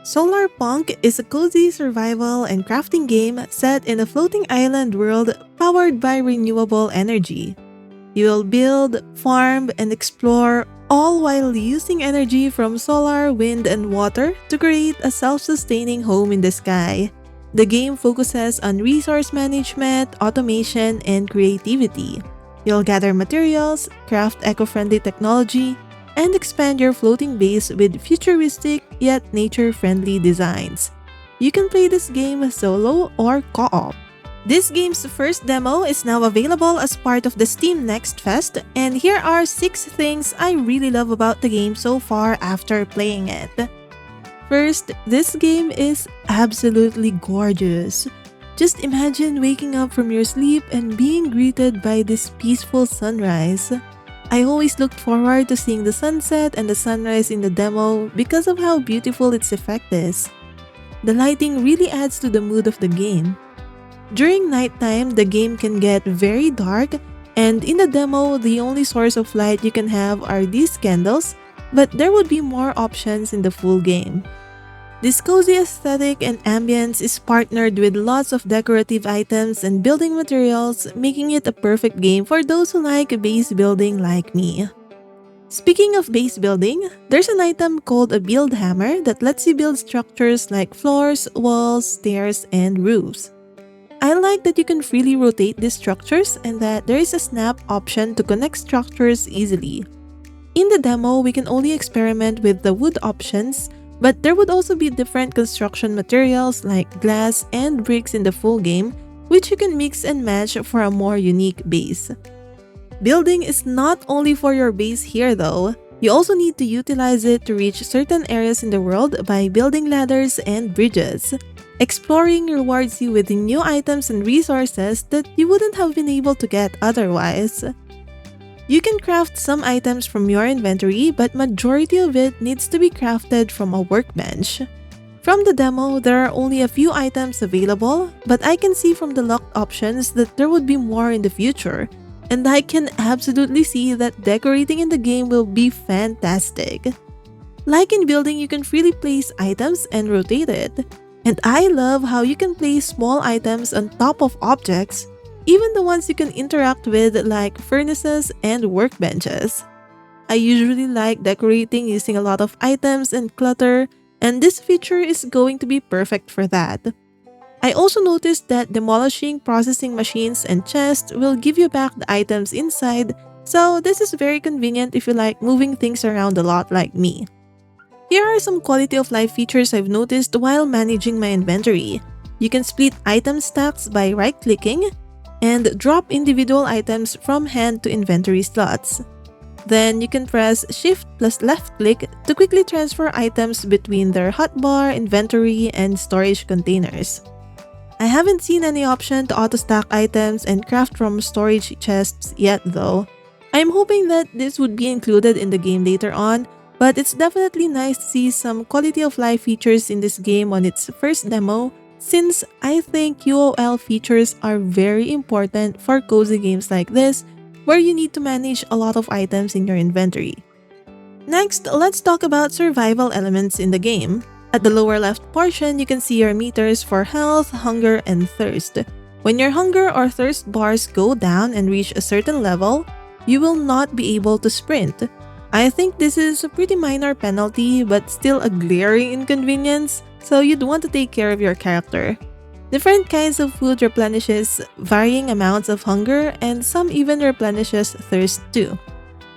Solarpunk is a cozy survival and crafting game set in a floating island world powered by renewable energy. You will build, farm, and explore, all while using energy from solar, wind, and water to create a self-sustaining home in the sky. The game focuses on resource management, automation, and creativity. You'll gather materials, craft eco-friendly technology, and expand your floating base with futuristic yet nature-friendly designs. You can play this game solo or co-op. This game's first demo is now available as part of the Steam Next Fest, and here are 6 things I really love about the game so far after playing it. First, this game is absolutely gorgeous. Just imagine waking up from your sleep and being greeted by this peaceful sunrise. I always looked forward to seeing the sunset and the sunrise in the demo because of how beautiful its effect is. The lighting really adds to the mood of the game. During nighttime, the game can get very dark, and in the demo, the only source of light you can have are these candles, but there would be more options in the full game. This cozy aesthetic and ambience is partnered with lots of decorative items and building materials, making it a perfect game for those who like base building like me. Speaking of base building, there's an item called a build hammer that lets you build structures like floors, walls, stairs, and roofs. I like that you can freely rotate these structures and that there is a snap option to connect structures easily. In the demo, we can only experiment with the wood options, but there would also be different construction materials like glass and bricks in the full game, which you can mix and match for a more unique base. Building is not only for your base here though. You also need to utilize it to reach certain areas in the world by building ladders and bridges. Exploring rewards you with new items and resources that you wouldn't have been able to get otherwise. You can craft some items from your inventory, but majority of it needs to be crafted from a workbench. From the demo, there are only a few items available, but I can see from the locked options that there would be more in the future, and I can absolutely see that decorating in the game will be fantastic. Like in building, you can freely place items and rotate it. And I love how you can place small items on top of objects, even the ones you can interact with like furnaces and workbenches. I usually like decorating using a lot of items and clutter, and this feature is going to be perfect for that. I also noticed that demolishing processing machines and chests will give you back the items inside, so this is very convenient if you like moving things around a lot like me. Here are some quality of life features I've noticed while managing my inventory. You can split item stacks by right-clicking and drop individual items from hand to inventory slots. Then you can press Shift plus left-click to quickly transfer items between their hotbar, inventory, and storage containers. I haven't seen any option to auto-stack items and craft from storage chests yet though. I'm hoping that this would be included in the game later on, but it's definitely nice to see some quality of life features in this game on its first demo, since I think QOL features are very important for cozy games like this, where you need to manage a lot of items in your inventory. Next, let's talk about survival elements in the game. At the lower left portion, you can see your meters for health, hunger, and thirst. When your hunger or thirst bars go down and reach a certain level, you will not be able to sprint. I think this is a pretty minor penalty, but still a glaring inconvenience, so you'd want to take care of your character. Different kinds of food replenishes varying amounts of hunger, and some even replenishes thirst too.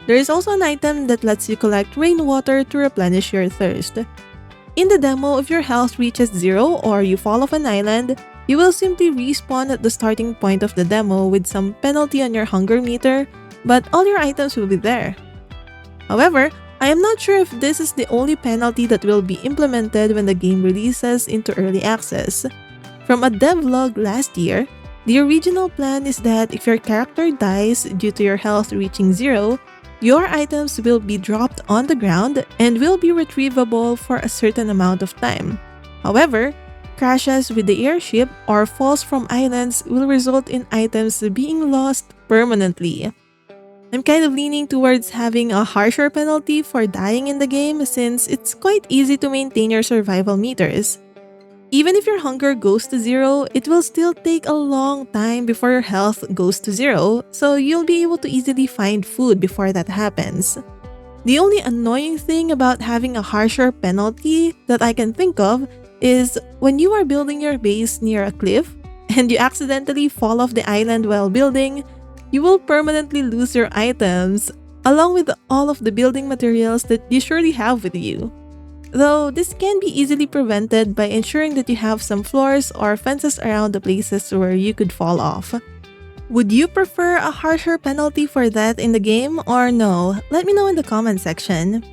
There is also an item that lets you collect rainwater to replenish your thirst. In the demo, if your health reaches 0 or you fall off an island, you will simply respawn at the starting point of the demo with some penalty on your hunger meter, but all your items will be there. However, I am not sure if this is the only penalty that will be implemented when the game releases into early access. From a devlog last year, the original plan is that if your character dies due to your health reaching 0, your items will be dropped on the ground and will be retrievable for a certain amount of time. However, crashes with the airship or falls from islands will result in items being lost permanently. I'm kind of leaning towards having a harsher penalty for dying in the game since it's quite easy to maintain your survival meters. Even if your hunger goes to zero, it will still take a long time before your health goes to zero, so you'll be able to easily find food before that happens. The only annoying thing about having a harsher penalty that I can think of is when you are building your base near a cliff and you accidentally fall off the island while building, you will permanently lose your items along with all of the building materials that you surely have with you. Though this can be easily prevented by ensuring that you have some floors or fences around the places where you could fall off. Would you prefer a harsher penalty for that in the game or no? Let me know in the comment section.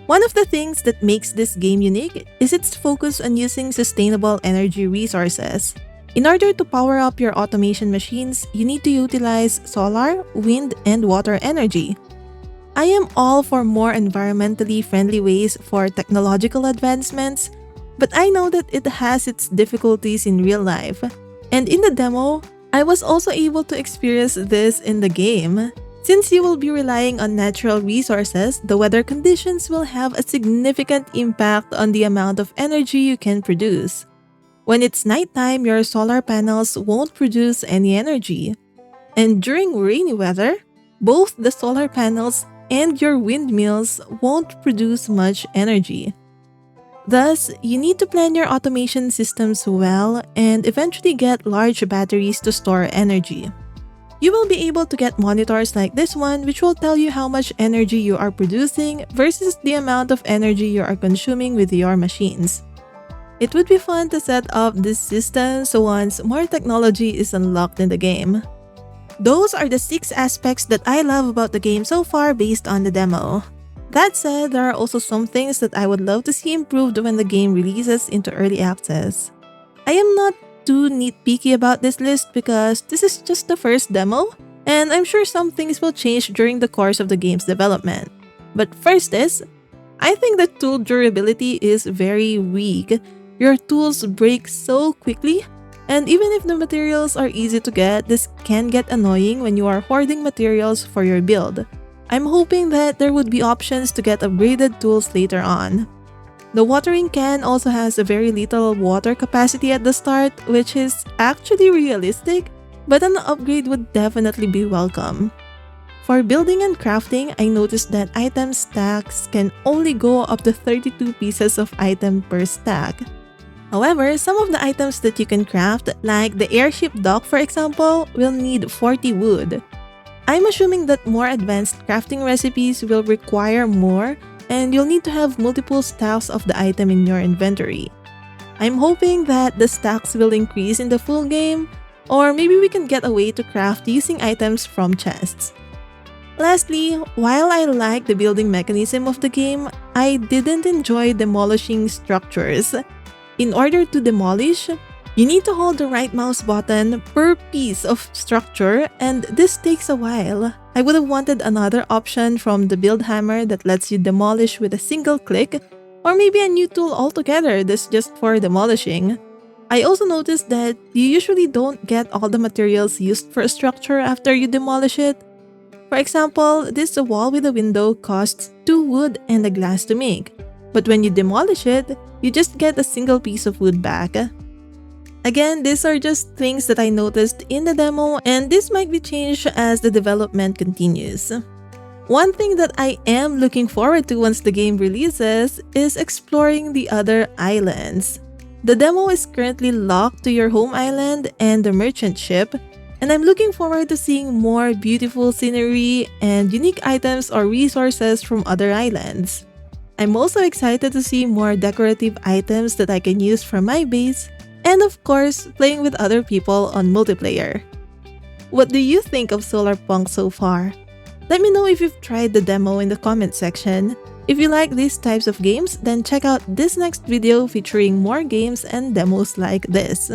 One of the things that makes this game unique is its focus on using sustainable energy resources. In order to power up your automation machines, you need to utilize solar, wind, and water energy. I am all for more environmentally friendly ways for technological advancements, but I know that it has its difficulties in real life. And in the demo, I was also able to experience this in the game. Since you will be relying on natural resources, the weather conditions will have a significant impact on the amount of energy you can produce. When it's nighttime, your solar panels won't produce any energy. And during rainy weather, both the solar panels and your windmills won't produce much energy. Thus, you need to plan your automation systems well and eventually get large batteries to store energy. You will be able to get monitors like this one which will tell you how much energy you are producing versus the amount of energy you are consuming with your machines. It would be fun to set up this system once more technology is unlocked in the game. Those are the 6 aspects that I love about the game so far based on the demo. That said, there are also some things that I would love to see improved when the game releases into early access. I am not too nitpicky about this list because this is just the first demo, and I'm sure some things will change during the course of the game's development. But first is, I think the tool durability is very weak. Your tools break so quickly, and even if the materials are easy to get, this can get annoying when you are hoarding materials for your build. I'm hoping that there would be options to get upgraded tools later on. The watering can also has a very little water capacity at the start, which is actually realistic, but an upgrade would definitely be welcome. For building and crafting, I noticed that item stacks can only go up to 32 pieces of item per stack. However, some of the items that you can craft, like the airship dock for example, will need 40 wood. I'm assuming that more advanced crafting recipes will require more and you'll need to have multiple stacks of the item in your inventory. I'm hoping that the stacks will increase in the full game, or maybe we can get a way to craft using items from chests. Lastly, while I like the building mechanism of the game, I didn't enjoy demolishing structures. In order to demolish, you need to hold the right mouse button per piece of structure, and this takes a while. I would have wanted another option from the build hammer that lets you demolish with a single click, or maybe a new tool altogether that's just for demolishing. I also noticed that you usually don't get all the materials used for a structure after you demolish it. For example, this wall with a window costs 2 wood and a glass to make, but when you demolish it, you just get a single piece of wood back. Again, these are just things that I noticed in the demo, and this might be changed as the development continues. One thing that I am looking forward to once the game releases is exploring the other islands. The demo is currently locked to your home island and the merchant ship, and I'm looking forward to seeing more beautiful scenery and unique items or resources from other islands. I'm also excited to see more decorative items that I can use for my base, and of course, playing with other people on multiplayer. What do you think of Solarpunk so far? Let me know if you've tried the demo in the comment section. If you like these types of games, then check out this next video featuring more games and demos like this.